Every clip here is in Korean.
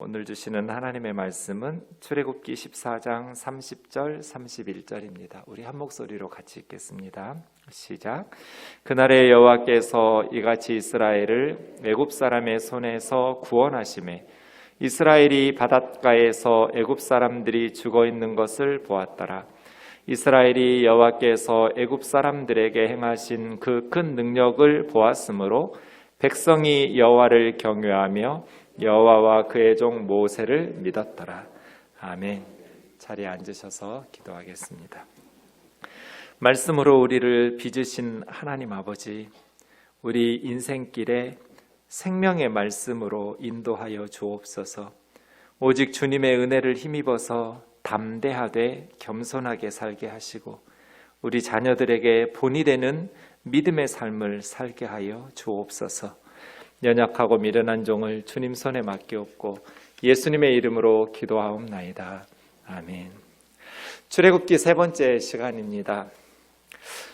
오늘 주시는 하나님의 말씀은 출애굽기 14장 30절 31절입니다. 우리 한 목소리로 같이 읽겠습니다. 시작. 그날에 여호와께서 이같이 이스라엘을 애굽 사람의 손에서 구원하시매 이스라엘이 바닷가에서 애굽 사람들이 죽어 있는 것을 보았더라. 이스라엘이 여호와께서 애굽 사람들에게 행하신 그 큰 능력을 보았으므로 백성이 여호와를 경외하며 여호와와 그의 종 모세를 믿었더라. 아멘. 자리에 앉으셔서 기도하겠습니다. 말씀으로 우리를 빚으신 하나님 아버지, 우리 인생길에 생명의 말씀으로 인도하여 주옵소서. 오직 주님의 은혜를 힘입어서 담대하되 겸손하게 살게 하시고 우리 자녀들에게 본이 되는 믿음의 삶을 살게 하여 주옵소서. 연약하고 미련한 종을 주님 손에 맡기옵고 예수님의 이름으로 기도하옵나이다. 아멘. 출애굽기 세 번째 시간입니다.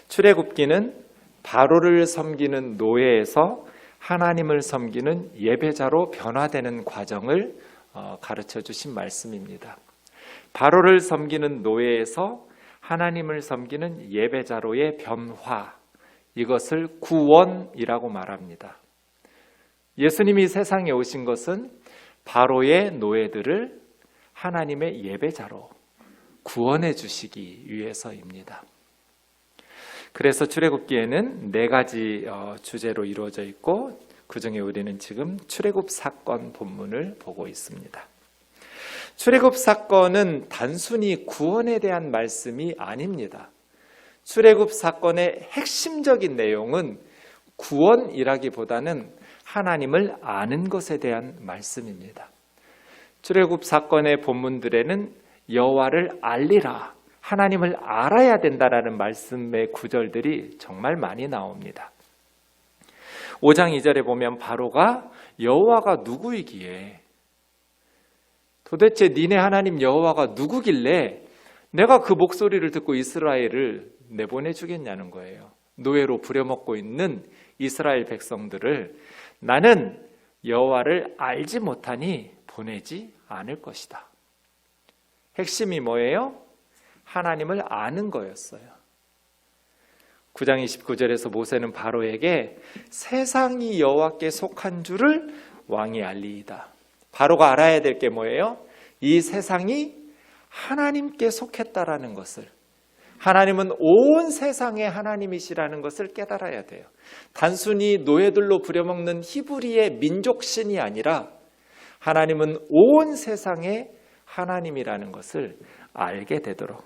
출애굽기는 바로를 섬기는 노예에서 하나님을 섬기는 예배자로 변화되는 과정을 가르쳐 주신 말씀입니다. 바로를 섬기는 노예에서 하나님을 섬기는 예배자로의 변화, 이것을 구원이라고 말합니다. 예수님이 세상에 오신 것은 바로의 노예들을 하나님의 예배자로 구원해 주시기 위해서입니다. 그래서 출애굽기에는 네 가지 주제로 이루어져 있고 그 중에 우리는 지금 출애굽 사건 본문을 보고 있습니다. 출애굽 사건은 단순히 구원에 대한 말씀이 아닙니다. 출애굽 사건의 핵심적인 내용은 구원이라기보다는 하나님을 아는 것에 대한 말씀입니다. 출애굽 사건의 본문들에는 여호와를 알리라, 하나님을 알아야 된다라는 말씀의 구절들이 정말 많이 나옵니다. 5장 2절에 보면 바로가 여호와가 누구이기에, 도대체 니네 하나님 여호와가 누구길래 내가 그 목소리를 듣고 이스라엘을 내보내주겠냐는 거예요. 노예로 부려먹고 있는 이스라엘 백성들을 나는 여호와를 알지 못하니 보내지 않을 것이다. 핵심이 뭐예요? 하나님을 아는 거였어요. 9장 29절에서 모세는 바로에게 세상이 여호와께 속한 줄을 왕이 알리이다. 바로가 알아야 될 게 뭐예요? 이 세상이 하나님께 속했다라는 것을, 하나님은 온 세상의 하나님이시라는 것을 깨달아야 돼요. 단순히 노예들로 부려먹는 히브리의 민족신이 아니라 하나님은 온 세상의 하나님이라는 것을 알게 되도록.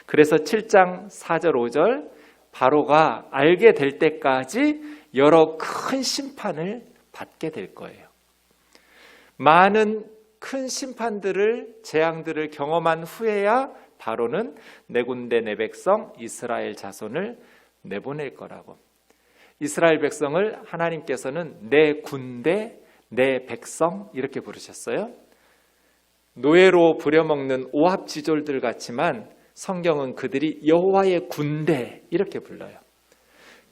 그래서 7장 4절 5절 바로가 알게 될 때까지 여러 큰 심판을 받게 될 거예요. 많은 큰 심판들을, 재앙들을 경험한 후에야 바로는 내 군대 내 백성 이스라엘 자손을 내보낼 거라고. 이스라엘 백성을 하나님께서는 내 군대 내 백성 이렇게 부르셨어요. 노예로 부려먹는 오합지졸들 같지만 성경은 그들이 여호와의 군대 이렇게 불러요.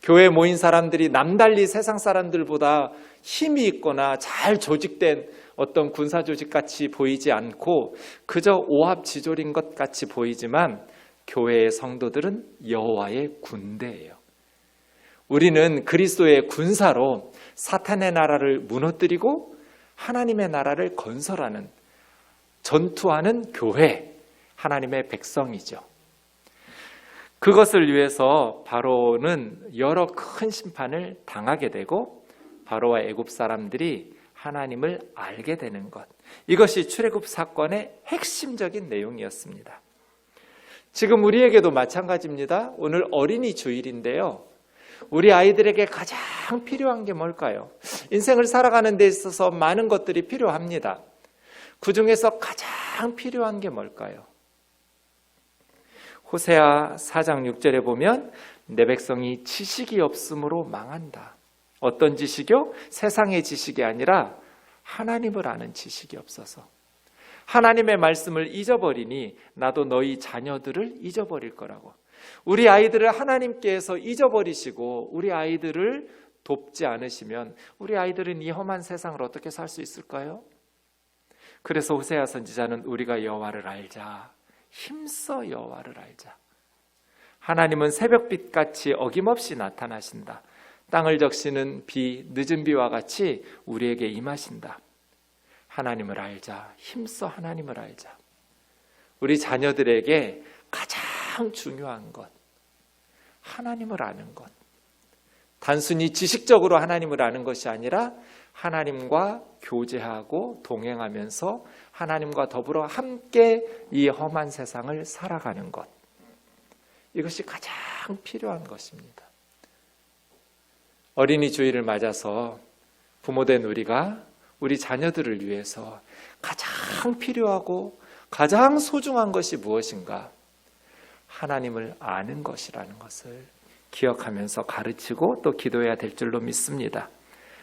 교회에 모인 사람들이 남달리 세상 사람들보다 힘이 있거나 잘 조직된 어떤 군사 조직같이 보이지 않고 그저 오합지졸인 것 같이 보이지만 교회의 성도들은 여호와의 군대예요. 우리는 그리스도의 군사로 사탄의 나라를 무너뜨리고 하나님의 나라를 건설하는, 전투하는 교회, 하나님의 백성이죠. 그것을 위해서 바로는 여러 큰 심판을 당하게 되고 바로와 애굽 사람들이 하나님을 알게 되는 것, 이것이 출애굽 사건의 핵심적인 내용이었습니다. 지금 우리에게도 마찬가지입니다. 오늘 어린이 주일인데요. 우리 아이들에게 가장 필요한 게 뭘까요? 인생을 살아가는 데 있어서 많은 것들이 필요합니다. 그 중에서 가장 필요한 게 뭘까요? 호세아 4장 6절에 보면 내 백성이 지식이 없으므로 망한다. 어떤 지식이요? 세상의 지식이 아니라 하나님을 아는 지식이 없어서. 하나님의 말씀을 잊어버리니 나도 너희 자녀들을 잊어버릴 거라고. 우리 아이들을 하나님께서 잊어버리시고 우리 아이들을 돕지 않으시면 우리 아이들은 이 험한 세상을 어떻게 살 수 있을까요? 그래서 호세아 선지자는 우리가 여호와를 알자, 힘써 여호와를 알자. 하나님은 새벽빛같이 어김없이 나타나신다. 땅을 적시는 비, 늦은 비와 같이 우리에게 임하신다. 하나님을 알자, 힘써 하나님을 알자. 우리 자녀들에게 가장 중요한 것, 하나님을 아는 것. 단순히 지식적으로 하나님을 아는 것이 아니라 하나님과 교제하고 동행하면서 하나님과 더불어 함께 이 험한 세상을 살아가는 것. 이것이 가장 필요한 것입니다. 어린이 주일을 맞아서 부모된 우리가 우리 자녀들을 위해서 가장 필요하고 가장 소중한 것이 무엇인가? 하나님을 아는 것이라는 것을 기억하면서 가르치고 또 기도해야 될 줄로 믿습니다.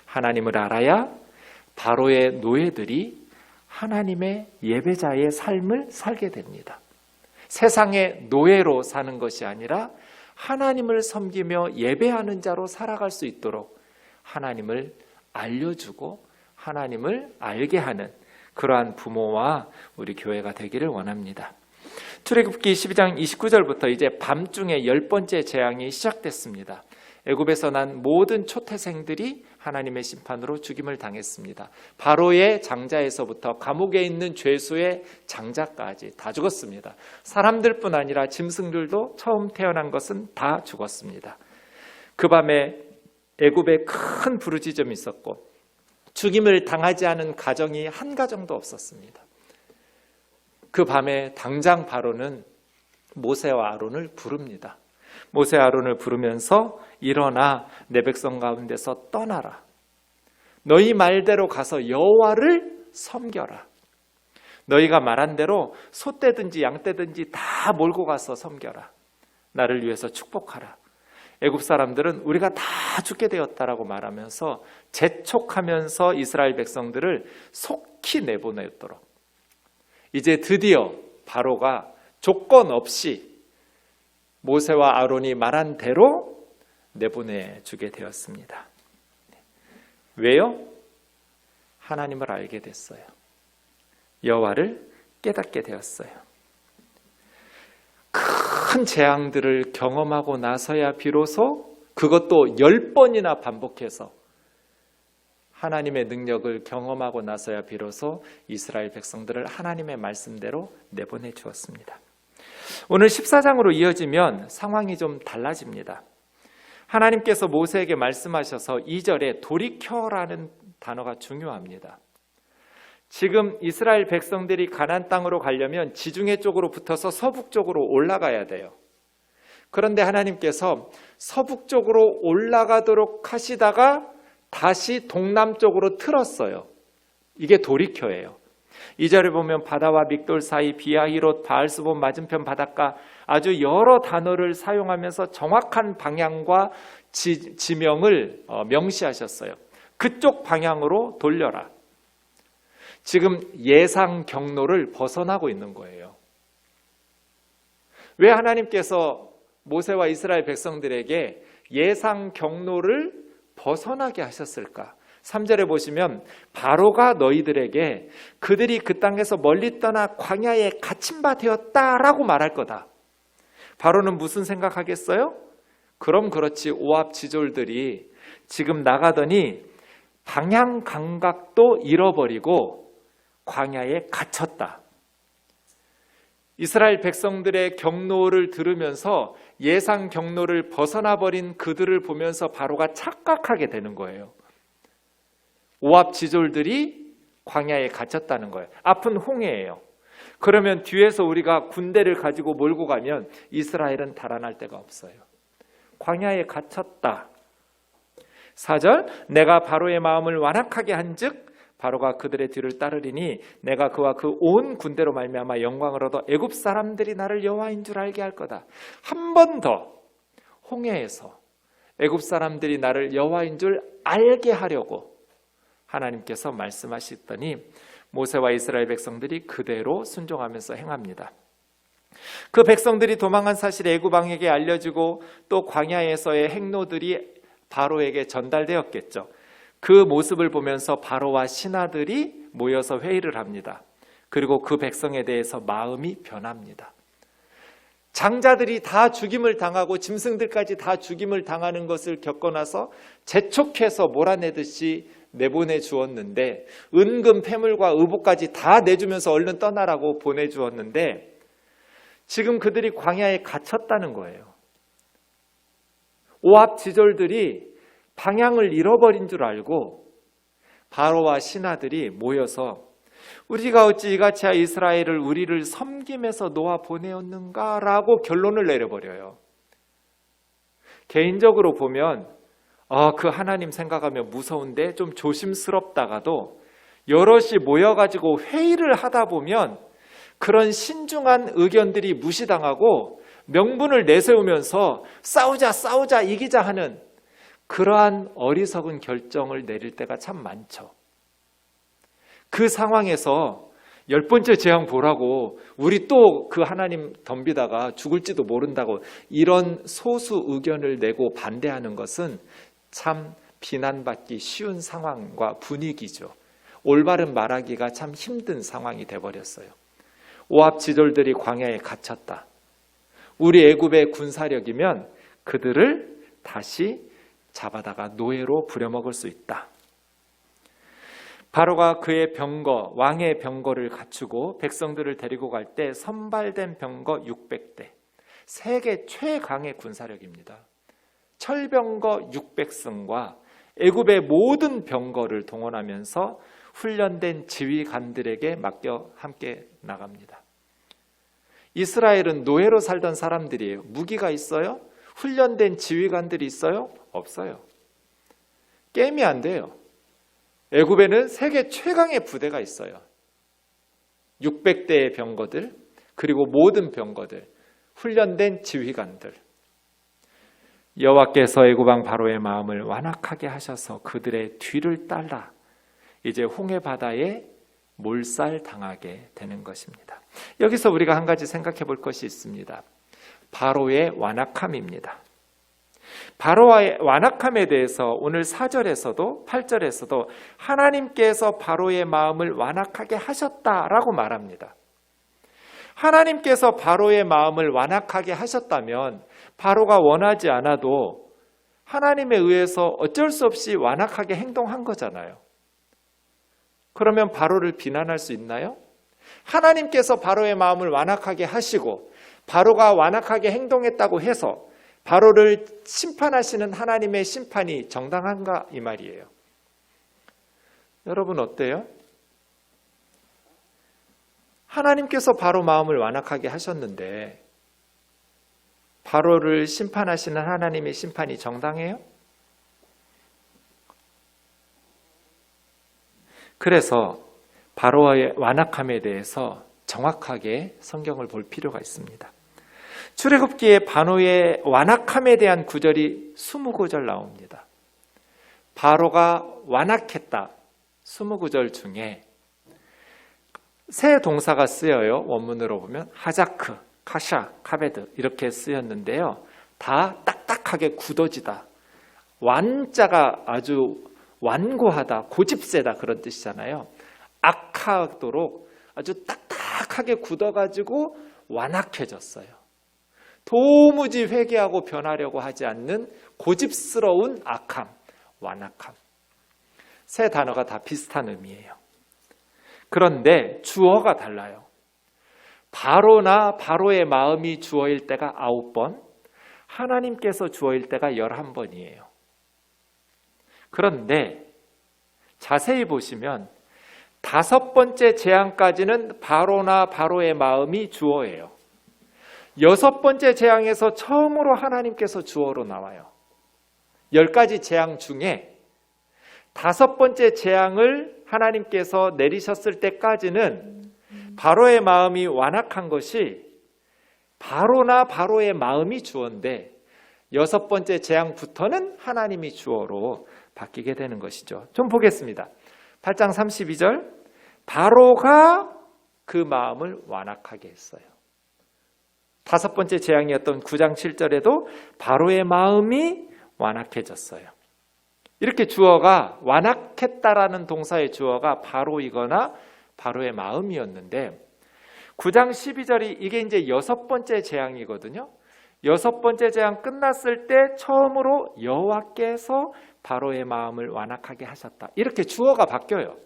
하나님을 알아야 바로의 노예들이 하나님의 예배자의 삶을 살게 됩니다. 세상의 노예로 사는 것이 아니라 하나님을 섬기며 예배하는 자로 살아갈 수 있도록 하나님을 알려주고 하나님을 알게 하는 그러한 부모와 우리 교회가 되기를 원합니다. 출애굽기 12장 29절부터 이제 밤중에 10번째 재앙이 시작됐습니다. 애굽에서 난 모든 초태생들이 하나님의 심판으로 죽임을 당했습니다. 바로의 장자에서부터 감옥에 있는 죄수의 장자까지 다 죽었습니다. 사람들뿐 아니라 짐승들도 처음 태어난 것은 다 죽었습니다. 그 밤에 애굽에 큰 부르짖음이 있었고 죽임을 당하지 않은 가정이 한 가정도 없었습니다. 그 밤에 당장 바로는 모세와 아론을 부릅니다. 모세와 아론을 부르면서 일어나 내 백성 가운데서 떠나라. 너희 말대로 가서 여호와를 섬겨라. 너희가 말한 대로 소떼든지 양떼든지 다 몰고 가서 섬겨라. 나를 위해서 축복하라. 애굽 사람들은 우리가 다 죽게 되었다라고 말하면서 재촉하면서 이스라엘 백성들을 속히 내보내도록 이제 드디어 바로가 조건 없이 모세와 아론이 말한 대로 내보내주게 되었습니다. 왜요? 하나님을 알게 됐어요. 여호와를 깨닫게 되었어요. 큰 재앙들을 경험하고 나서야 비로소 그것도 10번이나 반복해서 하나님의 능력을 경험하고 나서야 비로소 이스라엘 백성들을 하나님의 말씀대로 내보내 주었습니다. 오늘 14장으로 이어지면 상황이 좀 달라집니다. 하나님께서 모세에게 말씀하셔서 2절에 돌이켜라는 단어가 중요합니다. 지금 이스라엘 백성들이 가나안 땅으로 가려면 지중해 쪽으로 붙어서 서북쪽으로 올라가야 돼요. 그런데 하나님께서 서북쪽으로 올라가도록 하시다가 다시 동남쪽으로 틀었어요. 이게 돌이켜예요. 2절에 보면 바다와 믹돌 사이 비아히롯 바알스본 맞은편 바닷가 아주 여러 단어를 사용하면서 정확한 방향과 지명을 명시하셨어요. 그쪽 방향으로 돌려라. 지금 예상 경로를 벗어나고 있는 거예요. 왜 하나님께서 모세와 이스라엘 백성들에게 예상 경로를 벗어나게 하셨을까? 3절에 보시면 바로가 너희들에게 그들이 그 땅에서 멀리 떠나 광야에 갇힌 바 되었다라고 말할 거다. 바로는 무슨 생각하겠어요? 그럼 그렇지, 오합 지졸들이 지금 나가더니 방향 감각도 잃어버리고 광야에 갇혔다. 이스라엘 백성들의 경로를 들으면서 예상 경로를 벗어나 버린 그들을 보면서 바로가 착각하게 되는 거예요. 오합 지졸들이 광야에 갇혔다는 거예요. 앞은 홍해예요. 그러면 뒤에서 우리가 군대를 가지고 몰고 가면 이스라엘은 달아날 데가 없어요. 광야에 갇혔다. 4절 내가 바로의 마음을 완악하게 한즉 바로가 그들의 뒤를 따르리니 내가 그와 그 온 군대로 말미암아 영광을 얻어 애굽 사람들이 나를 여호와인 줄 알게 할 거다. 한 번 더 홍해에서 애굽 사람들이 나를 여호와인 줄 알게 하려고 하나님께서 말씀하시더니 모세와 이스라엘 백성들이 그대로 순종하면서 행합니다. 그 백성들이 도망한 사실이 애굽 왕에게 알려지고 또 광야에서의 행로들이 바로에게 전달되었겠죠. 그 모습을 보면서 바로와 신하들이 모여서 회의를 합니다. 그리고 그 백성에 대해서 마음이 변합니다. 장자들이 다 죽임을 당하고 짐승들까지 다 죽임을 당하는 것을 겪고 나서 재촉해서 몰아내듯이 내보내 주었는데, 은금, 패물과 의복까지 다 내주면서 얼른 떠나라고 보내주었는데, 지금 그들이 광야에 갇혔다는 거예요. 오합 지졸들이 방향을 잃어버린 줄 알고 바로와 신하들이 모여서 우리가 어찌 이같이 이스라엘을 우리를 섬김에서 놓아 보내었는가 라고 결론을 내려버려요. 개인적으로 보면 그 하나님 생각하면 무서운데 좀 조심스럽다가도 여럿이 모여가지고 회의를 하다 보면 그런 신중한 의견들이 무시당하고 명분을 내세우면서 싸우자 이기자 하는 그러한 어리석은 결정을 내릴 때가 참 많죠. 그 상황에서 10번째 재앙 보라고 우리 또 그 하나님 덤비다가 죽을지도 모른다고 이런 소수 의견을 내고 반대하는 것은 참 비난받기 쉬운 상황과 분위기죠. 올바른 말하기가 참 힘든 상황이 돼버렸어요. 오합 지졸들이 광야에 갇혔다. 우리 애굽의 군사력이면 그들을 다시 잡아다가 노예로 부려먹을 수 있다. 바로가 그의 병거, 왕의 병거를 갖추고 백성들을 데리고 갈 때 선발된 병거 600대, 세계 최강의 군사력입니다. 철병거 600승과 애굽의 모든 병거를 동원하면서 훈련된 지휘관들에게 맡겨 함께 나갑니다. 이스라엘은 노예로 살던 사람들이에요. 무기가 있어요? 훈련된 지휘관들이 있어요? 없어요. 게임이 안 돼요. 애굽에는 세계 최강의 부대가 있어요. 600대의 병거들, 그리고 모든 병거들, 훈련된 지휘관들. 여호와께서 애굽 왕 바로의 마음을 완악하게 하셔서 그들의 뒤를 따라 이제 홍해 바다에 몰살당하게 되는 것입니다. 여기서 우리가 한 가지 생각해 볼 것이 있습니다. 바로의 완악함입니다. 바로의 완악함에 대해서 오늘 4절에서도 8절에서도 하나님께서 바로의 마음을 완악하게 하셨다라고 말합니다. 하나님께서 바로의 마음을 완악하게 하셨다면 바로가 원하지 않아도 하나님에 의해서 어쩔 수 없이 완악하게 행동한 거잖아요. 그러면 바로를 비난할 수 있나요? 하나님께서 바로의 마음을 완악하게 하시고 바로가 완악하게 행동했다고 해서 바로를 심판하시는 하나님의 심판이 정당한가 이 말이에요. 여러분 어때요? 하나님께서 바로 마음을 완악하게 하셨는데 바로를 심판하시는 하나님의 심판이 정당해요? 그래서 바로의 완악함에 대해서 정확하게 성경을 볼 필요가 있습니다. 출애굽기에 바로의 완악함에 대한 구절이 20구절 나옵니다. 바로가 완악했다. 20구절 중에 세 동사가 쓰여요. 원문으로 보면 하자크, 카샤, 카베드 이렇게 쓰였는데요. 다 딱딱하게 굳어지다. 완자가 아주 완고하다, 고집세다 그런 뜻이잖아요. 악하도록 아주 딱딱하게 굳어가지고 완악해졌어요. 도무지 회개하고 변하려고 하지 않는 고집스러운 악함, 완악함. 세 단어가 다 비슷한 의미예요. 그런데 주어가 달라요. 바로나 바로의 마음이 주어일 때가 9번, 하나님께서 주어일 때가 11번이에요. 그런데 자세히 보시면 5번째 재앙까지는 바로나 바로의 마음이 주어예요. 6번째 재앙에서 처음으로 하나님께서 주어로 나와요. 10가지 재앙 중에 5번째 재앙을 하나님께서 내리셨을 때까지는 바로의 마음이 완악한 것이 바로나 바로의 마음이 주어인데 6번째 재앙부터는 하나님이 주어로 바뀌게 되는 것이죠. 좀 보겠습니다. 8장 32절 바로가 그 마음을 완악하게 했어요. 5번째 재앙이었던 9장 7절에도 바로의 마음이 완악해졌어요. 이렇게 주어가 완악했다라는 동사의 주어가 바로이거나 바로의 마음이었는데 9장 12절이 이게 이제 6번째 재앙이거든요. 6번째 재앙 끝났을 때 처음으로 여호와께서 바로의 마음을 완악하게 하셨다. 이렇게 주어가 바뀌어요.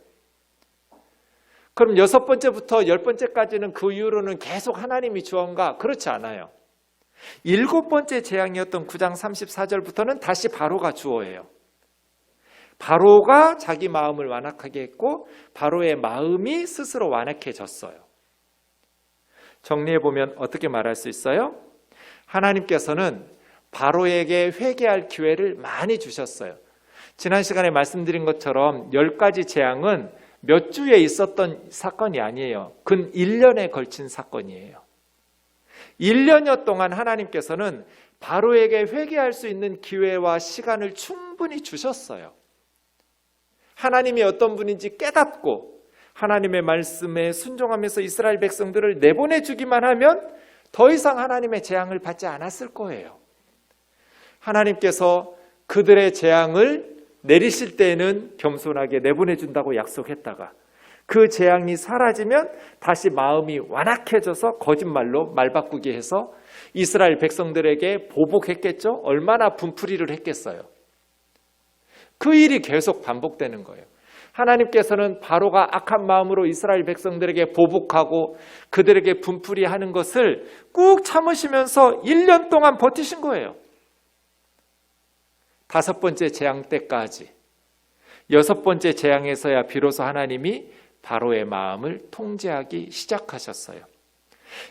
그럼 6번째부터 10번째까지는 그 이후로는 계속 하나님이 주어인가? 그렇지 않아요. 7번째 재앙이었던 9장 34절부터는 다시 바로가 주어예요. 바로가 자기 마음을 완악하게 했고 바로의 마음이 스스로 완악해졌어요. 정리해보면 어떻게 말할 수 있어요? 하나님께서는 바로에게 회개할 기회를 많이 주셨어요. 지난 시간에 말씀드린 것처럼 10가지 재앙은 몇 주에 있었던 사건이 아니에요. 근 1년에 걸친 사건이에요. 1년여 동안 하나님께서는 바로에게 회개할 수 있는 기회와 시간을 충분히 주셨어요. 하나님이 어떤 분인지 깨닫고 하나님의 말씀에 순종하면서 이스라엘 백성들을 내보내주기만 하면 더 이상 하나님의 재앙을 받지 않았을 거예요. 하나님께서 그들의 재앙을 내리실 때에는 겸손하게 내보내준다고 약속했다가 그 재앙이 사라지면 다시 마음이 완악해져서 거짓말로 말 바꾸게 해서 이스라엘 백성들에게 보복했겠죠? 얼마나 분풀이를 했겠어요. 그 일이 계속 반복되는 거예요. 하나님께서는 바로가 악한 마음으로 이스라엘 백성들에게 보복하고 그들에게 분풀이하는 것을 꾹 참으시면서 1년 동안 버티신 거예요. 5번째 재앙 때까지. 6번째 재앙에서야 비로소 하나님이 바로의 마음을 통제하기 시작하셨어요.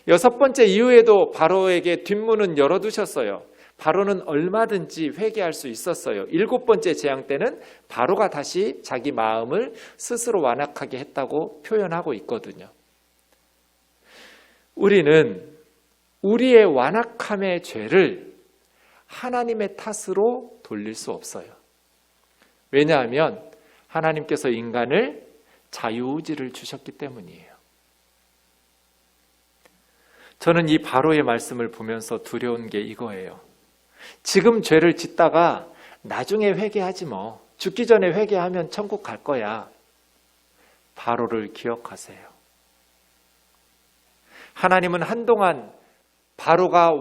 6번째 이후에도 바로에게 뒷문은 열어두셨어요. 바로는 얼마든지 회개할 수 있었어요. 7번째 재앙 때는 바로가 다시 자기 마음을 스스로 완악하게 했다고 표현하고 있거든요. 우리는 우리의 완악함의 죄를 하나님의 탓으로 돌릴 수 없어요. 왜냐하면 하나님께서 인간을 자유의지를 주셨기 때문이에요. 저는 이 바로의 말씀을 보면서 두려운 게 이거예요. 지금 죄를 짓다가 나중에 회개하지 뭐. 죽기 전에 회개하면 천국 갈 거야. 바로를 기억하세요. 하나님은 한동안 바로가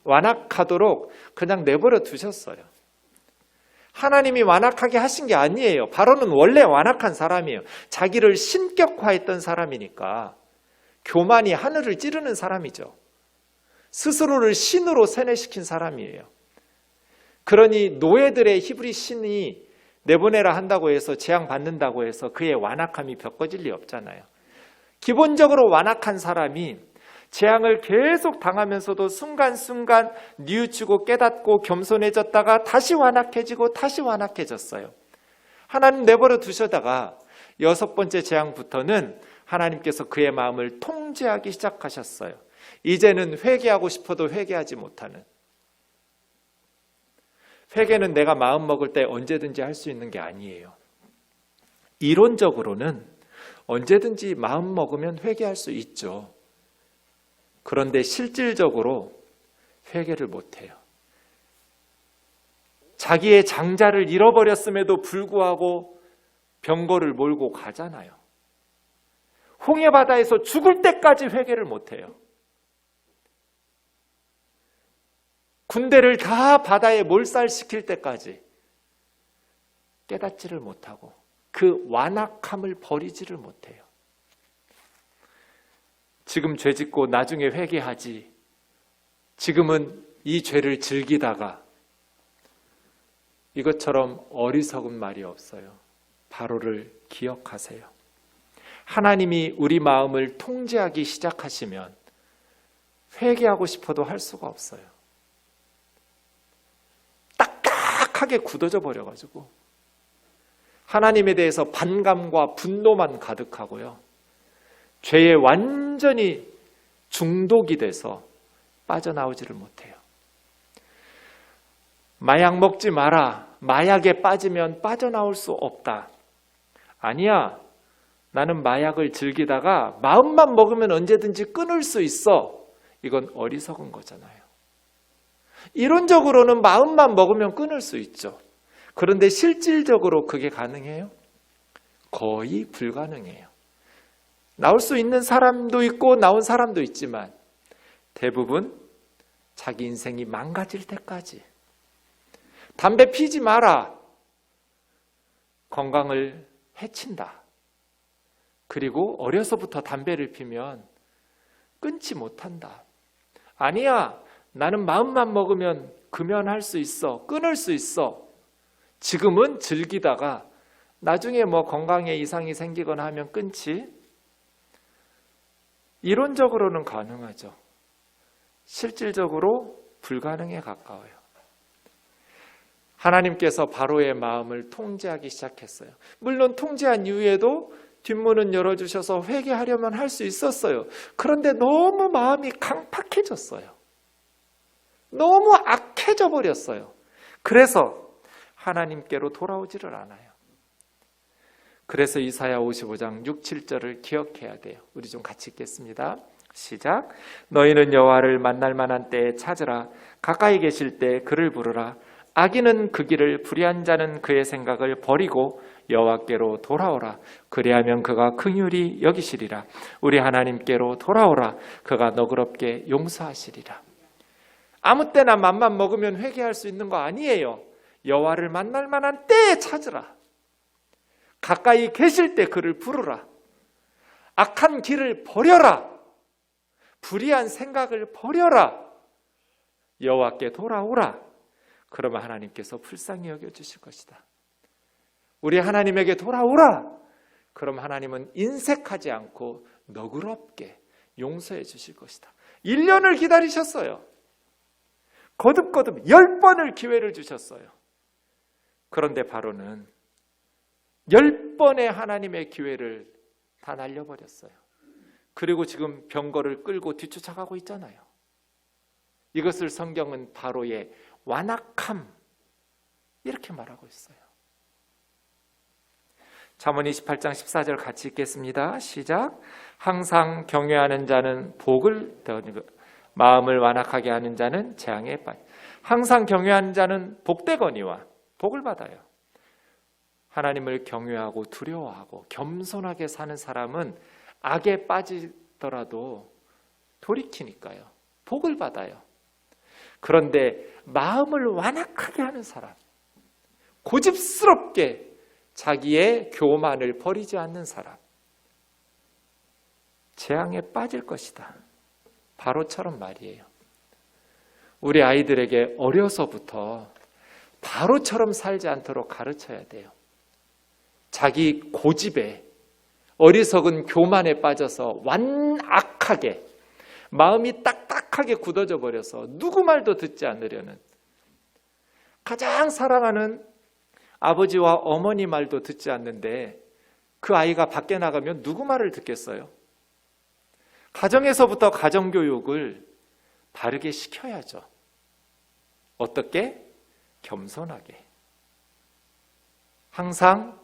완악하도록 그냥 내버려 두셨어요. 하나님이 완악하게 하신 게 아니에요. 바로는 원래 완악한 사람이에요. 자기를 신격화했던 사람이니까. 교만이 하늘을 찌르는 사람이죠. 스스로를 신으로 세뇌시킨 사람이에요. 그러니 노예들의 히브리 신이 내보내라 한다고 해서 재앙 받는다고 해서 그의 완악함이 벽거질 리 없잖아요. 기본적으로 완악한 사람이 재앙을 계속 당하면서도 순간순간 뉘우치고 깨닫고 겸손해졌다가 다시 완악해지고 다시 완악해졌어요. 하나님 내버려 두셔다가 6번째 재앙부터는 하나님께서 그의 마음을 통제하기 시작하셨어요. 이제는 회개하고 싶어도 회개하지 못하는. 회개는 내가 마음 먹을 때 언제든지 할 수 있는 게 아니에요. 이론적으로는 언제든지 마음 먹으면 회개할 수 있죠. 그런데 실질적으로 회개를 못해요. 자기의 장자를 잃어버렸음에도 불구하고 병거를 몰고 가잖아요. 홍해바다에서 죽을 때까지 회개를 못해요. 군대를 다 바다에 몰살시킬 때까지 깨닫지를 못하고 그 완악함을 버리지를 못해요. 지금 죄 짓고 나중에 회개하지. 지금은 이 죄를 즐기다가 이것처럼 어리석은 말이 없어요. 바로를 기억하세요. 하나님이 우리 마음을 통제하기 시작하시면 회개하고 싶어도 할 수가 없어요. 딱딱하게 굳어져 버려가지고 하나님에 대해서 반감과 분노만 가득하고요. 죄에 완전히 중독이 돼서 빠져나오지를 못해요. 마약 먹지 마라. 마약에 빠지면 빠져나올 수 없다. 아니야. 나는 마약을 즐기다가 마음만 먹으면 언제든지 끊을 수 있어. 이건 어리석은 거잖아요. 이론적으로는 마음만 먹으면 끊을 수 있죠. 그런데 실질적으로 그게 가능해요? 거의 불가능해요. 나올 수 있는 사람도 있고 나온 사람도 있지만 대부분 자기 인생이 망가질 때까지 담배 피지 마라. 건강을 해친다. 그리고 어려서부터 담배를 피면 끊지 못한다. 아니야, 나는 마음만 먹으면 금연할 수 있어. 끊을 수 있어. 지금은 즐기다가 나중에 뭐 건강에 이상이 생기거나 하면 끊지. 이론적으로는 가능하죠. 실질적으로 불가능에 가까워요. 하나님께서 바로의 마음을 통제하기 시작했어요. 물론 통제한 이후에도 뒷문은 열어주셔서 회개하려면 할 수 있었어요. 그런데 너무 마음이 강팍해졌어요. 너무 악해져 버렸어요. 그래서 하나님께로 돌아오지를 않아요. 그래서 이사야 55장 6, 7절을 기억해야 돼요. 우리 좀 같이 읽겠습니다. 시작. 너희는 여호와를 만날 만한 때에 찾으라. 가까이 계실 때 그를 부르라. 악인은 그 길을, 불의한 자는 그의 생각을 버리고 여호와께로 돌아오라. 그리하면 그가 긍휼히 여기시리라. 우리 하나님께로 돌아오라. 그가 너그럽게 용서하시리라. 아무 때나 맘만 먹으면 회개할 수 있는 거 아니에요. 여호와를 만날 만한 때에 찾으라. 가까이 계실 때 그를 부르라. 악한 길을 버려라. 불의한 생각을 버려라. 여호와께 돌아오라. 그러면 하나님께서 불쌍히 여겨주실 것이다. 우리 하나님에게 돌아오라. 그럼 하나님은 인색하지 않고 너그럽게 용서해 주실 것이다. 1년을 기다리셨어요. 거듭거듭 10번을 기회를 주셨어요. 그런데 바로는 10번의 하나님의 기회를 다 날려버렸어요. 그리고 지금 병거를 끌고 뒤쫓아가고 있잖아요. 이것을 성경은 바로의 완악함 이렇게 말하고 있어요. 잠언 28장 14절 같이 읽겠습니다. 시작. 항상 경외하는 자는 복을 마음을 완악하게 하는 자는 재앙에 빠져. 항상 경외하는 자는 복되거니와 복을 받아요. 하나님을 경외하고 두려워하고 겸손하게 사는 사람은 악에 빠지더라도 돌이키니까요. 복을 받아요. 그런데 마음을 완악하게 하는 사람, 고집스럽게 자기의 교만을 버리지 않는 사람, 재앙에 빠질 것이다. 바로처럼 말이에요. 우리 아이들에게 어려서부터 바로처럼 살지 않도록 가르쳐야 돼요. 자기 고집에, 어리석은 교만에 빠져서 완악하게, 마음이 딱딱하게 굳어져 버려서 누구 말도 듣지 않으려는, 가장 사랑하는 아버지와 어머니 말도 듣지 않는데 그 아이가 밖에 나가면 누구 말을 듣겠어요? 가정에서부터 가정교육을 바르게 시켜야죠. 어떻게? 겸손하게. 항상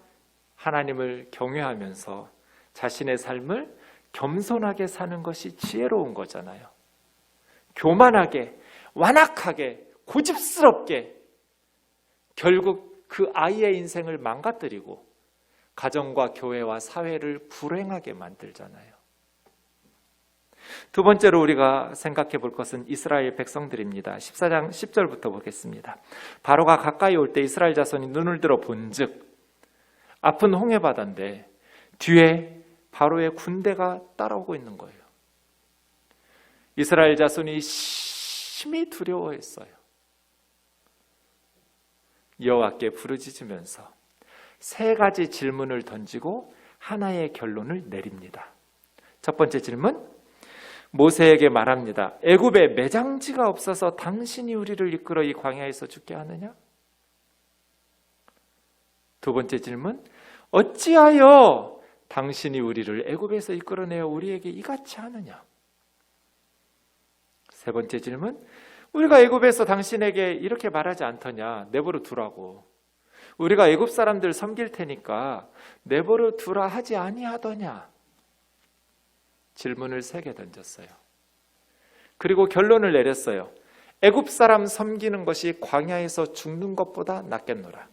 하나님을 경외하면서 자신의 삶을 겸손하게 사는 것이 지혜로운 거잖아요. 교만하게, 완악하게, 고집스럽게 결국 그 아이의 인생을 망가뜨리고 가정과 교회와 사회를 불행하게 만들잖아요. 두 번째로 우리가 생각해 볼 것은 이스라엘 백성들입니다. 14장 10절부터 보겠습니다. 바로가 가까이 올 때 이스라엘 자손이 눈을 들어 본즉 앞은 홍해바다인데 뒤에 바로의 군대가 따라오고 있는 거예요. 이스라엘 자손이 심히 두려워했어요. 여호와께 부르짖으면서 세 가지 질문을 던지고 하나의 결론을 내립니다. 첫 번째 질문, 모세에게 말합니다. 애굽에 매장지가 없어서 당신이 우리를 이끌어 이 광야에서 죽게 하느냐? 두 번째 질문, 어찌하여 당신이 우리를 애굽에서 이끌어내어 우리에게 이같이 하느냐? 세 번째 질문, 우리가 애굽에서 당신에게 이렇게 말하지 않더냐? 내버려 두라고. 우리가 애굽 사람들 섬길 테니까 내버려 두라 하지 아니하더냐? 질문을 3개 던졌어요. 그리고 결론을 내렸어요. 애굽 사람 섬기는 것이 광야에서 죽는 것보다 낫겠노라.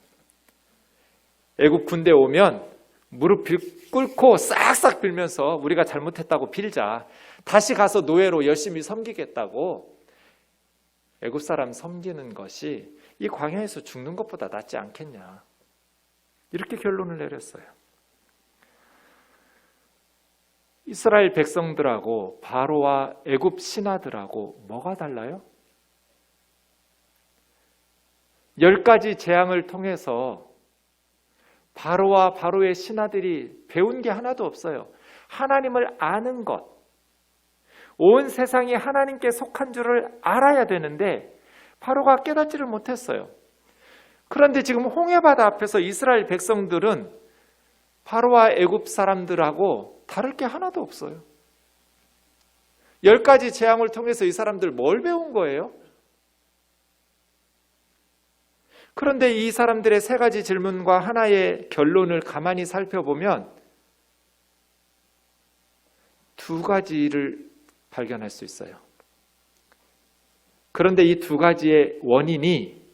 애굽 군대 오면 무릎 꿇고 싹싹 빌면서 우리가 잘못했다고 빌자. 다시 가서 노예로 열심히 섬기겠다고 애굽 사람 섬기는 것이 이 광야에서 죽는 것보다 낫지 않겠냐. 이렇게 결론을 내렸어요. 이스라엘 백성들하고 바로와 애굽 신하들하고 뭐가 달라요? 10가지 재앙을 통해서 바로와 바로의 신하들이 배운 게 하나도 없어요. 하나님을 아는 것. 온 세상이 하나님께 속한 줄을 알아야 되는데 바로가 깨닫지를 못했어요. 그런데 지금 홍해바다 앞에서 이스라엘 백성들은 바로와 애굽 사람들하고 다를 게 하나도 없어요. 10가지 재앙을 통해서 이 사람들 뭘 배운 거예요? 그런데 이 사람들의 3가지 질문과 하나의 결론을 가만히 살펴보면 2가지를 발견할 수 있어요. 그런데 이 2가지의 원인이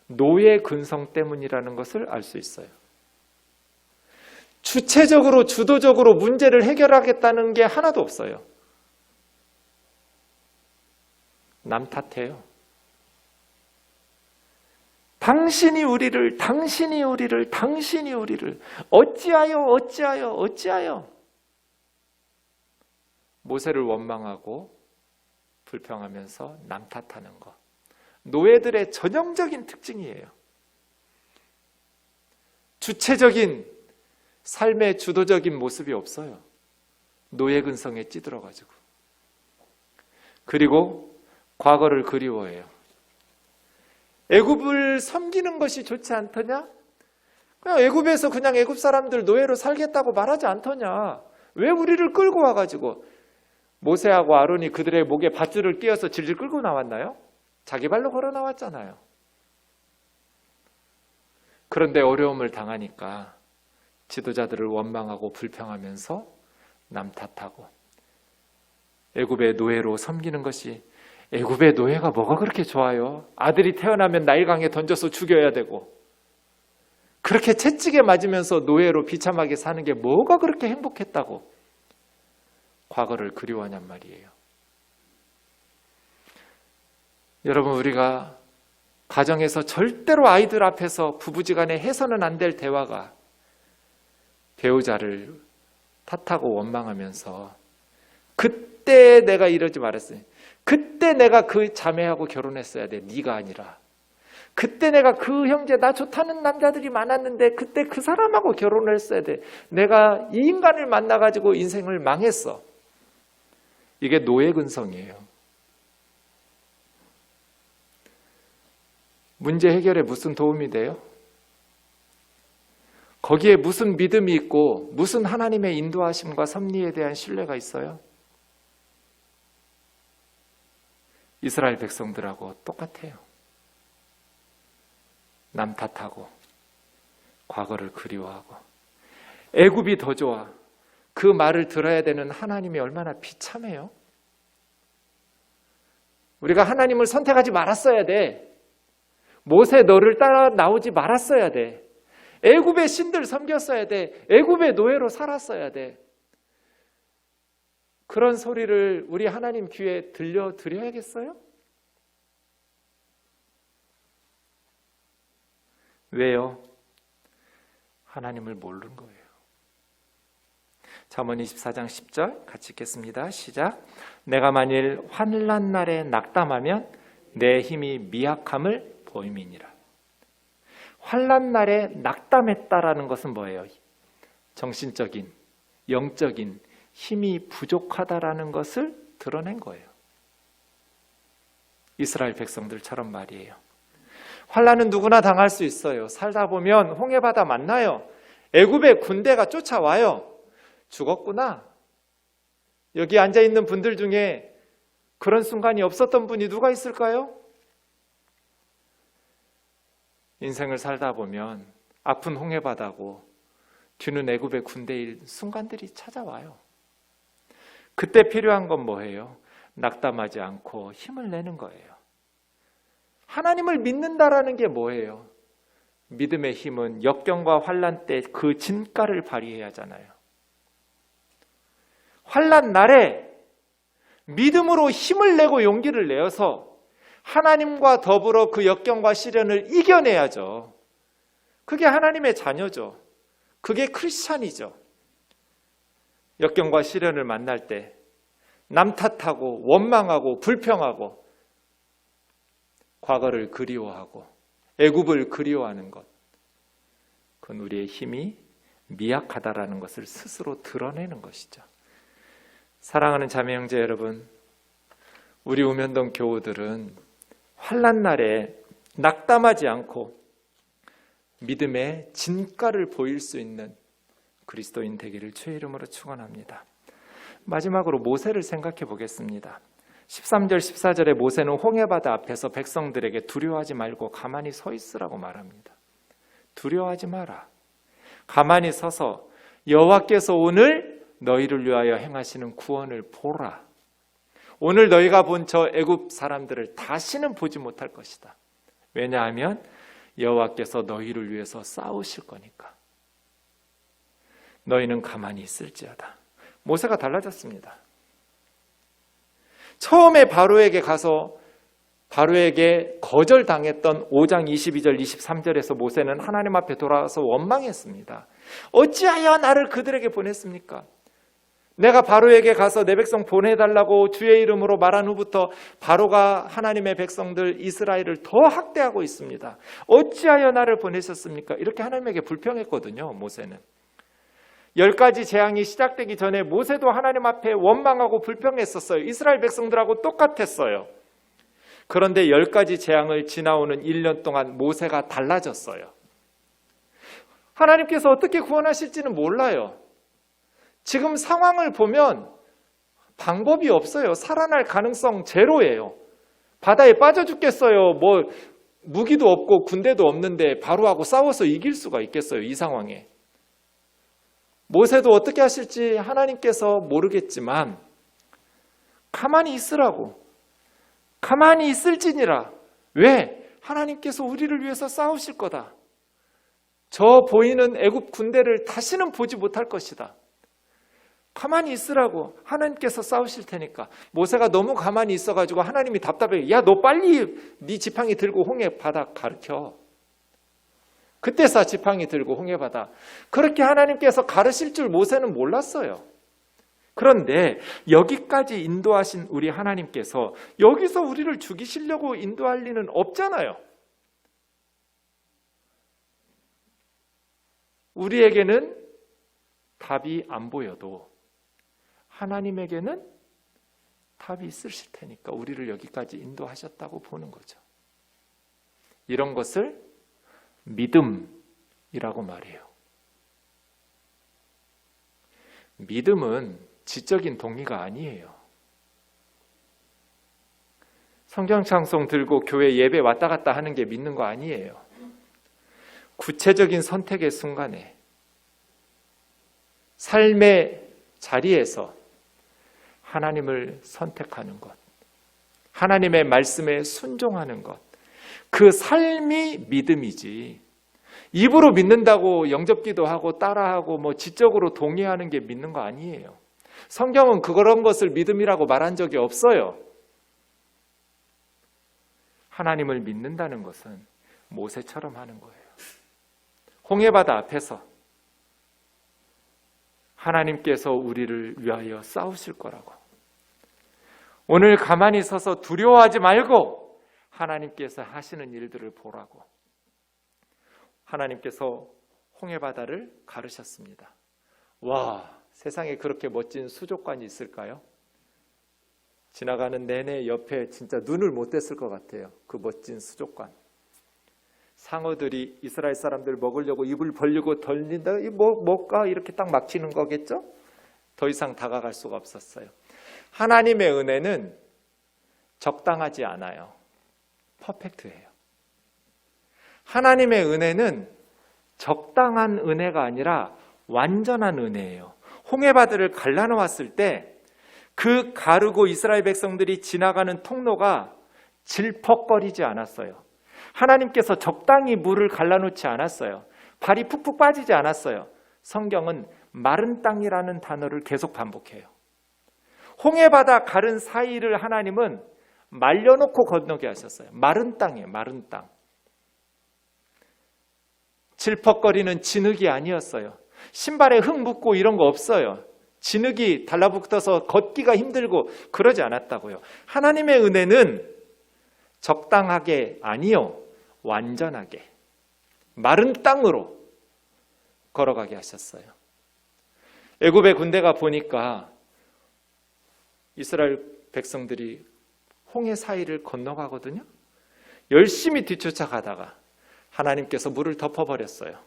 노예 근성 때문이라는 것을 알 수 있어요. 주체적으로 주도적으로 문제를 해결하겠다는 게 하나도 없어요. 남 탓해요. 당신이 우리를 어찌하여 모세를 원망하고 불평하면서 남 탓하는 것. 노예들의 전형적인 특징이에요. 주체적인 삶의 주도적인 모습이 없어요. 노예 근성에 찌들어가지고. 그리고 과거를 그리워해요. 애굽을 섬기는 것이 좋지 않더냐? 그냥 애굽에서 그냥 애굽 사람들 노예로 살겠다고 말하지 않더냐? 왜 우리를 끌고 와가지고 모세하고 아론이 그들의 목에 밧줄을 끼워서 질질 끌고 나왔나요? 자기 발로 걸어 나왔잖아요. 그런데 어려움을 당하니까 지도자들을 원망하고 불평하면서 남 탓하고 애굽의 노예로 섬기는 것이 애굽의 노예가 뭐가 그렇게 좋아요? 아들이 태어나면 나일강에 던져서 죽여야 되고 그렇게 채찍에 맞으면서 노예로 비참하게 사는 게 뭐가 그렇게 행복했다고 과거를 그리워하냔 말이에요. 여러분, 우리가 가정에서 절대로 아이들 앞에서 부부지간에 해서는 안 될 대화가 배우자를 탓하고 원망하면서 그때 내가 이러지 말았어요. 그때 내가 그 자매하고 결혼했어야 돼. 네가 아니라. 그때 내가 그 형제 나 좋다는 남자들이 많았는데 그때 그 사람하고 결혼을 했어야 돼. 내가 이 인간을 만나가지고 인생을 망했어. 이게 노예 근성이에요. 문제 해결에 무슨 도움이 돼요? 거기에 무슨 믿음이 있고 무슨 하나님의 인도하심과 섭리에 대한 신뢰가 있어요? 이스라엘 백성들하고 똑같아요. 남 탓하고 과거를 그리워하고 애굽이 더 좋아. 그 말을 들어야 되는 하나님이 얼마나 비참해요. 우리가 하나님을 선택하지 말았어야 돼. 모세 너를 따라 나오지 말았어야 돼. 애굽의 신들 섬겼어야 돼. 애굽의 노예로 살았어야 돼. 그런 소리를 우리 하나님 귀에 들려드려야겠어요? 왜요? 하나님을 모르는 거예요. 잠언 24장 10절 같이 읽겠습니다. 시작. 내가 만일 환난 날에 낙담하면 내 힘이 미약함을 보임이니라. 환난 날에 낙담했다라는 것은 뭐예요? 정신적인, 영적인 힘이 부족하다라는 것을 드러낸 거예요. 이스라엘 백성들처럼 말이에요. 환난은 누구나 당할 수 있어요. 살다 보면 홍해바다 만나요. 애굽의 군대가 쫓아와요. 죽었구나. 여기 앉아있는 분들 중에 그런 순간이 없었던 분이 누가 있을까요? 인생을 살다 보면 아픈 홍해바다고 뒤는 애굽의 군대일 순간들이 찾아와요. 그때 필요한 건 뭐예요? 낙담하지 않고 힘을 내는 거예요. 하나님을 믿는다라는 게 뭐예요? 믿음의 힘은 역경과 환난 때 그 진가를 발휘해야 하잖아요. 환난 날에 믿음으로 힘을 내고 용기를 내어서 하나님과 더불어 그 역경과 시련을 이겨내야죠. 그게 하나님의 자녀죠. 그게 크리스찬이죠. 역경과 시련을 만날 때 남 탓하고 원망하고 불평하고 과거를 그리워하고 애굽을 그리워하는 것, 그건 우리의 힘이 미약하다라는 것을 스스로 드러내는 것이죠. 사랑하는 자매 형제 여러분, 우리 우면동 교우들은 환난 날에 낙담하지 않고 믿음의 진가를 보일 수 있는 그리스도인 되기를 주의 이름으로 축원합니다. 마지막으로 모세를 생각해 보겠습니다. 13절 14절에 모세는 홍해바다 앞에서 백성들에게 두려워하지 말고 가만히 서 있으라고 말합니다. 두려워하지 마라. 가만히 서서 여호와께서 오늘 너희를 위하여 행하시는 구원을 보라. 오늘 너희가 본 저 애굽 사람들을 다시는 보지 못할 것이다. 왜냐하면 여호와께서 너희를 위해서 싸우실 거니까. 너희는 가만히 있을지어다. 모세가 달라졌습니다. 처음에 바로에게 가서 바로에게 거절당했던 5장 22절 23절에서 모세는 하나님 앞에 돌아와서 원망했습니다. 어찌하여 나를 그들에게 보냈습니까? 내가 바로에게 가서 내 백성 보내달라고 주의 이름으로 말한 후부터 바로가 하나님의 백성들 이스라엘을 더 학대하고 있습니다. 어찌하여 나를 보내셨습니까? 이렇게 하나님에게 불평했거든요. 모세는. 10가지 재앙이 시작되기 전에 모세도 하나님 앞에 원망하고 불평했었어요. 이스라엘 백성들하고 똑같았어요. 그런데 10가지 재앙을 지나오는 1년 동안 모세가 달라졌어요. 하나님께서 어떻게 구원하실지는 몰라요. 지금 상황을 보면 방법이 없어요. 살아날 가능성 제로예요. 바다에 빠져 죽겠어요. 무기도 없고 군대도 없는데 바로하고 싸워서 이길 수가 있겠어요. 이 상황에. 모세도 어떻게 하실지 하나님께서 모르겠지만 가만히 있으라고. 가만히 있을지니라. 왜? 하나님께서 우리를 위해서 싸우실 거다. 저 보이는 애굽 군대를 다시는 보지 못할 것이다. 가만히 있으라고. 하나님께서 싸우실 테니까. 모세가 너무 가만히 있어가지고 하나님이 답답해. 야, 너 빨리 네 지팡이 들고 홍해 바다 가르쳐. 그때서 지팡이 들고 홍해 바다. 그렇게 하나님께서 가르칠 줄 모세는 몰랐어요. 그런데 여기까지 인도하신 우리 하나님께서 여기서 우리를 죽이시려고 인도할 리는 없잖아요. 우리에게는 답이 안 보여도 하나님에게는 답이 있으실 테니까 우리를 여기까지 인도하셨다고 보는 거죠. 이런 것을 믿음이라고 말해요. 믿음은 지적인 동의가 아니에요. 성경 찬송 들고 교회 예배 왔다 갔다 하는 게 믿는 거 아니에요. 구체적인 선택의 순간에 삶의 자리에서 하나님을 선택하는 것, 하나님의 말씀에 순종하는 것, 그 삶이 믿음이지 입으로 믿는다고 영접기도 하고 따라하고 지적으로 동의하는 게 믿는 거 아니에요. 성경은 그런 것을 믿음이라고 말한 적이 없어요. 하나님을 믿는다는 것은 모세처럼 하는 거예요. 홍해바다 앞에서 하나님께서 우리를 위하여 싸우실 거라고. 오늘 가만히 서서 두려워하지 말고 하나님께서 하시는 일들을 보라고. 하나님께서 홍해바다를 가르셨습니다. 와, 세상에 그렇게 멋진 수족관이 있을까요? 지나가는 내내 옆에 진짜 눈을 못 댔을 것 같아요. 그 멋진 수족관. 상어들이 이스라엘 사람들 먹으려고 입을 벌리고 덜린다. 뭘까? 이렇게 딱 막히는 거겠죠? 더 이상 다가갈 수가 없었어요. 하나님의 은혜는 적당하지 않아요. 퍼펙트해요. 하나님의 은혜는 적당한 은혜가 아니라 완전한 은혜예요. 홍해바다를 갈라놓았을 때 그 가르고 이스라엘 백성들이 지나가는 통로가 질퍽거리지 않았어요. 하나님께서 적당히 물을 갈라놓지 않았어요. 발이 푹푹 빠지지 않았어요. 성경은 마른 땅이라는 단어를 계속 반복해요. 홍해바다 가른 사이를 하나님은 말려놓고 건너게 하셨어요. 마른 땅이에요. 마른 땅. 질퍽거리는 진흙이 아니었어요. 신발에 흙 묻고 이런 거 없어요. 진흙이 달라붙어서 걷기가 힘들고 그러지 않았다고요. 하나님의 은혜는 적당하게 아니요, 완전하게 마른 땅으로 걸어가게 하셨어요. 애굽의 군대가 보니까 이스라엘 백성들이 홍해 사이를 건너가거든요. 열심히 뒤쫓아가다가 하나님께서 물을 덮어버렸어요.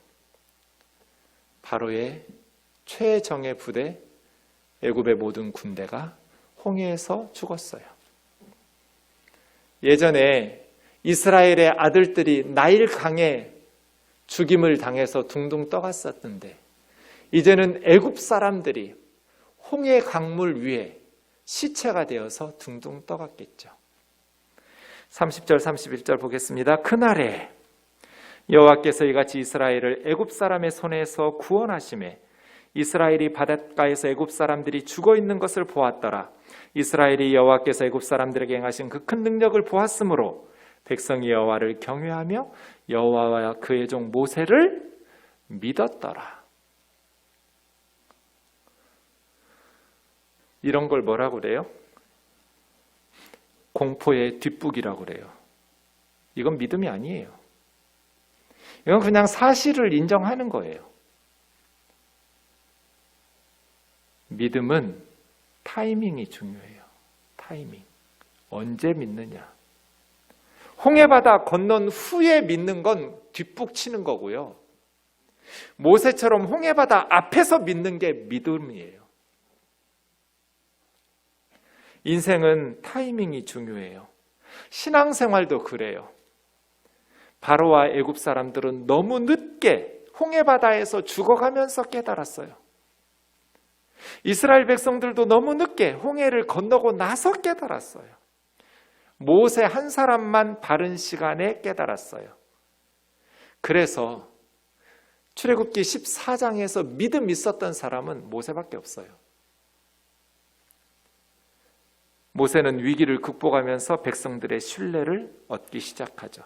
바로의 최정예 부대, 애굽의 모든 군대가 홍해에서 죽었어요. 예전에 이스라엘의 아들들이 나일강에 죽임을 당해서 둥둥 떠갔었는데 이제는 애굽 사람들이 홍해 강물 위에 시체가 되어서 둥둥 떠갔겠죠. 30절 31절 보겠습니다. 그날에 여호와께서 이같이 이스라엘을 애굽 사람의 손에서 구원하시매 이스라엘이 바닷가에서 애굽 사람들이 죽어 있는 것을 보았더라. 이스라엘이 여호와께서 애굽 사람들에게 행하신 그 큰 능력을 보았으므로 백성이 여호와를 경외하며 여호와와 그의 종 모세를 믿었더라. 이런 걸 뭐라고 그래요? 공포의 뒷북이라고 그래요. 이건 믿음이 아니에요. 이건 그냥 사실을 인정하는 거예요. 믿음은 타이밍이 중요해요. 타이밍. 언제 믿느냐. 홍해바다 건넌 후에 믿는 건 뒷북 치는 거고요. 모세처럼 홍해바다 앞에서 믿는 게 믿음이에요. 인생은 타이밍이 중요해요. 신앙생활도 그래요. 바로와 애굽 사람들은 너무 늦게 홍해바다에서 죽어가면서 깨달았어요. 이스라엘 백성들도 너무 늦게 홍해를 건너고 나서 깨달았어요. 모세 한 사람만 바른 시간에 깨달았어요. 그래서 출애굽기 14장에서 믿음 있었던 사람은 모세밖에 없어요. 모세는 위기를 극복하면서 백성들의 신뢰를 얻기 시작하죠.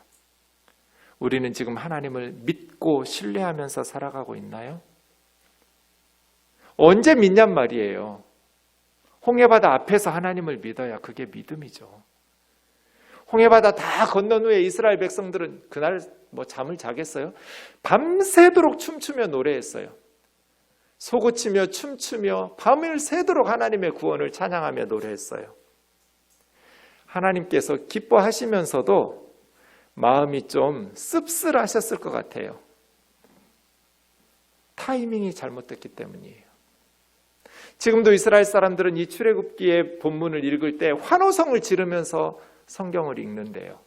우리는 지금 하나님을 믿고 신뢰하면서 살아가고 있나요? 언제 믿냔 말이에요. 홍해바다 앞에서 하나님을 믿어야 그게 믿음이죠. 홍해바다 다 건넌 후에 이스라엘 백성들은 그날 잠을 자겠어요? 밤새도록 춤추며 노래했어요. 소고치며 춤추며 밤을 새도록 하나님의 구원을 찬양하며 노래했어요. 하나님께서 기뻐하시면서도 마음이 좀 씁쓸하셨을 것 같아요. 타이밍이 잘못됐기 때문이에요. 지금도 이스라엘 사람들은 이 출애굽기의 본문을 읽을 때 환호성을 지르면서 성경을 읽는데요.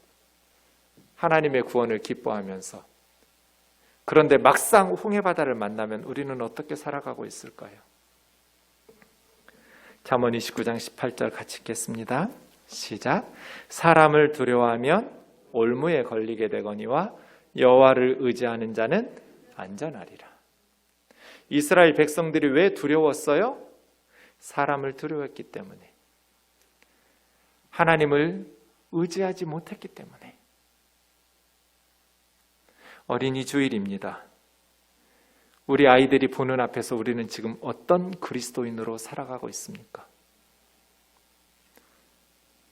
하나님의 구원을 기뻐하면서. 그런데 막상 홍해바다를 만나면 우리는 어떻게 살아가고 있을까요? 잠언 29장 18절 같이 읽겠습니다. 시작. 사람을 두려워하면 올무에 걸리게 되거니와 여호와를 의지하는 자는 안전하리라. 이스라엘 백성들이 왜 두려웠어요? 사람을 두려워했기 때문에. 하나님을 의지하지 못했기 때문에. 어린이 주일입니다. 우리 아이들이 보는 앞에서 우리는 지금 어떤 그리스도인으로 살아가고 있습니까?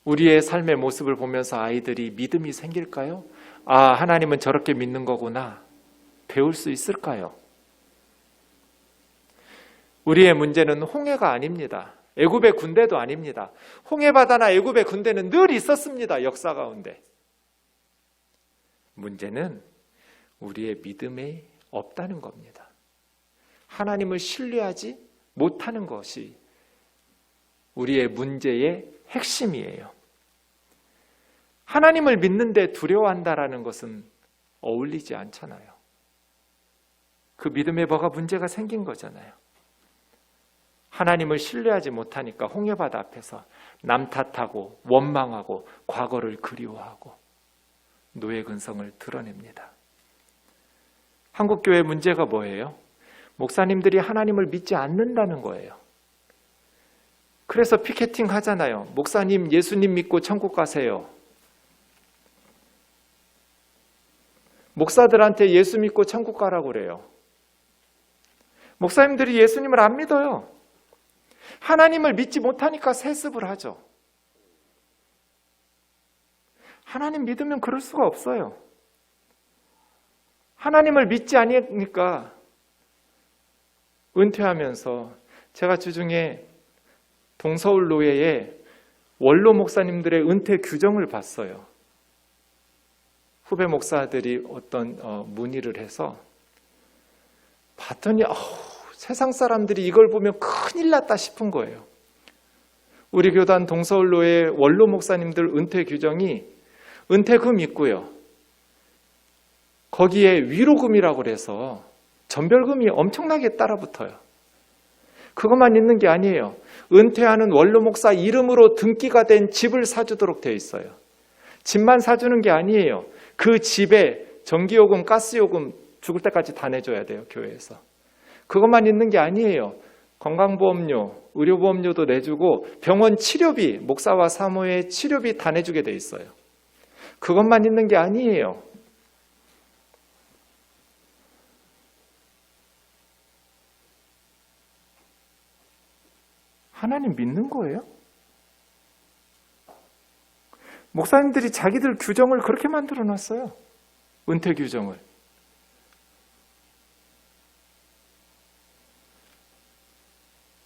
우리의 삶의 모습을 보면서 아이들이 믿음이 생길까요? 아, 하나님은 저렇게 믿는 거구나. 배울 수 있을까요? 우리의 문제는 홍해가 아닙니다. 애굽의 군대도 아닙니다. 홍해바다나 애굽의 군대는 늘 있었습니다. 역사 가운데. 문제는 우리의 믿음이 없다는 겁니다. 하나님을 신뢰하지 못하는 것이 우리의 문제의 핵심이에요. 하나님을 믿는데 두려워한다라는 것은 어울리지 않잖아요. 그 믿음에 뭐가 문제가 생긴 거잖아요. 하나님을 신뢰하지 못하니까 홍해바다 앞에서 남 탓하고 원망하고 과거를 그리워하고 노예 근성을 드러냅니다. 한국교회 문제가 뭐예요? 목사님들이 하나님을 믿지 않는다는 거예요. 그래서 피켓팅 하잖아요. 목사님, 예수님 믿고 천국 가세요. 목사들한테 예수 믿고 천국 가라고 그래요. 목사님들이 예수님을 안 믿어요. 하나님을 믿지 못하니까 세습을 하죠. 하나님 믿으면 그럴 수가 없어요. 하나님을 믿지 않으니까 은퇴하면서 제가 주중에 동서울 노예에 원로 목사님들의 은퇴 규정을 봤어요. 후배 목사들이 어떤 문의를 해서 봤더니 세상 사람들이 이걸 보면 큰일 났다 싶은 거예요. 우리 교단 동서울 노예 원로 목사님들 은퇴 규정이 은퇴금 있고요. 거기에 위로금이라고 그래서 전별금이 엄청나게 따라붙어요. 그것만 있는 게 아니에요. 은퇴하는 원로 목사 이름으로 등기가 된 집을 사주도록 되어 있어요. 집만 사주는 게 아니에요. 그 집에 전기요금, 가스요금 죽을 때까지 다 내줘야 돼요. 교회에서. 그것만 있는 게 아니에요. 건강보험료, 의료보험료도 내주고 병원 치료비, 목사와 사모의 치료비 다 내주게 돼 있어요. 그것만 있는 게 아니에요. 하나님 믿는 거예요? 목사님들이 자기들 규정을 그렇게 만들어 놨어요. 은퇴 규정을.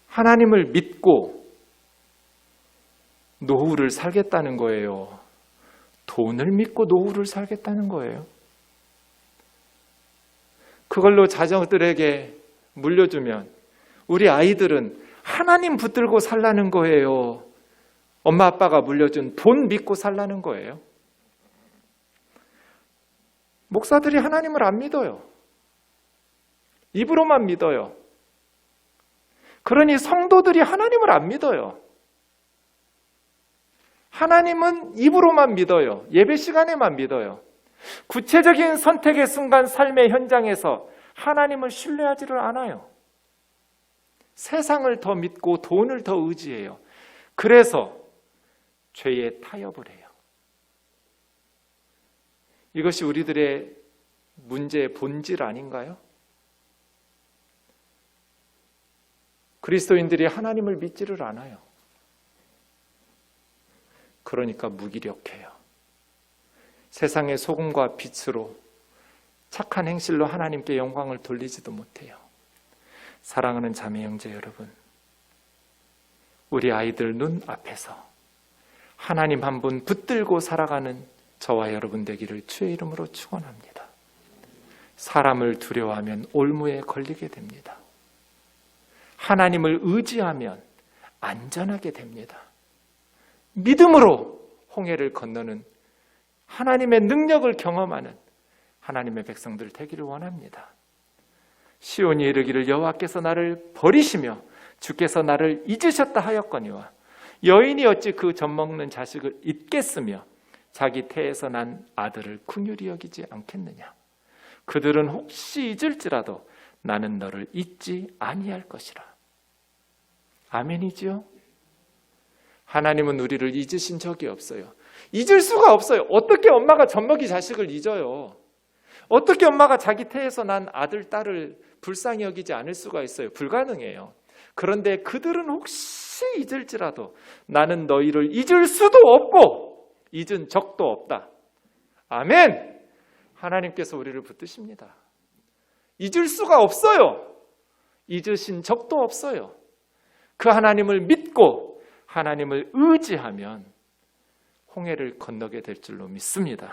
하나님을 믿고 노후를 살겠다는 거예요. 돈을 믿고 노후를 살겠다는 거예요. 그걸로 자녀들에게 물려주면 우리 아이들은 하나님 붙들고 살라는 거예요. 엄마 아빠가 물려준 돈 믿고 살라는 거예요. 목사들이 하나님을 안 믿어요. 입으로만 믿어요. 그러니 성도들이 하나님을 안 믿어요. 하나님은 입으로만 믿어요. 예배 시간에만 믿어요. 구체적인 선택의 순간 삶의 현장에서 하나님을 신뢰하지를 않아요. 세상을 더 믿고 돈을 더 의지해요. 그래서 죄에 타협을 해요. 이것이 우리들의 문제의 본질 아닌가요? 그리스도인들이 하나님을 믿지를 않아요. 그러니까 무기력해요. 세상의 소금과 빛으로 착한 행실로 하나님께 영광을 돌리지도 못해요. 사랑하는 자매 형제 여러분, 우리 아이들 눈 앞에서 하나님 한 분 붙들고 살아가는 저와 여러분 되기를 주의 이름으로 축원합니다. 사람을 두려워하면 올무에 걸리게 됩니다. 하나님을 의지하면 안전하게 됩니다. 믿음으로 홍해를 건너는 하나님의 능력을 경험하는 하나님의 백성들 되기를 원합니다. 시온이 이르기를 여호와께서 나를 버리시며 주께서 나를 잊으셨다 하였거니와 여인이 어찌 그 젖먹는 자식을 잊겠으며 자기 태에서 난 아들을 긍휼히 여기지 않겠느냐. 그들은 혹시 잊을지라도 나는 너를 잊지 아니할 것이라. 아멘이지요? 하나님은 우리를 잊으신 적이 없어요. 잊을 수가 없어요. 어떻게 엄마가 젖먹이 자식을 잊어요? 어떻게 엄마가 자기 태에서 난 아들, 딸을 불쌍히 여기지 않을 수가 있어요? 불가능해요. 그런데 그들은 혹시 잊을지라도 나는 너희를 잊을 수도 없고 잊은 적도 없다. 아멘! 하나님께서 우리를 붙드십니다. 잊을 수가 없어요. 잊으신 적도 없어요. 그 하나님을 믿고 하나님을 의지하면 홍해를 건너게 될 줄로 믿습니다.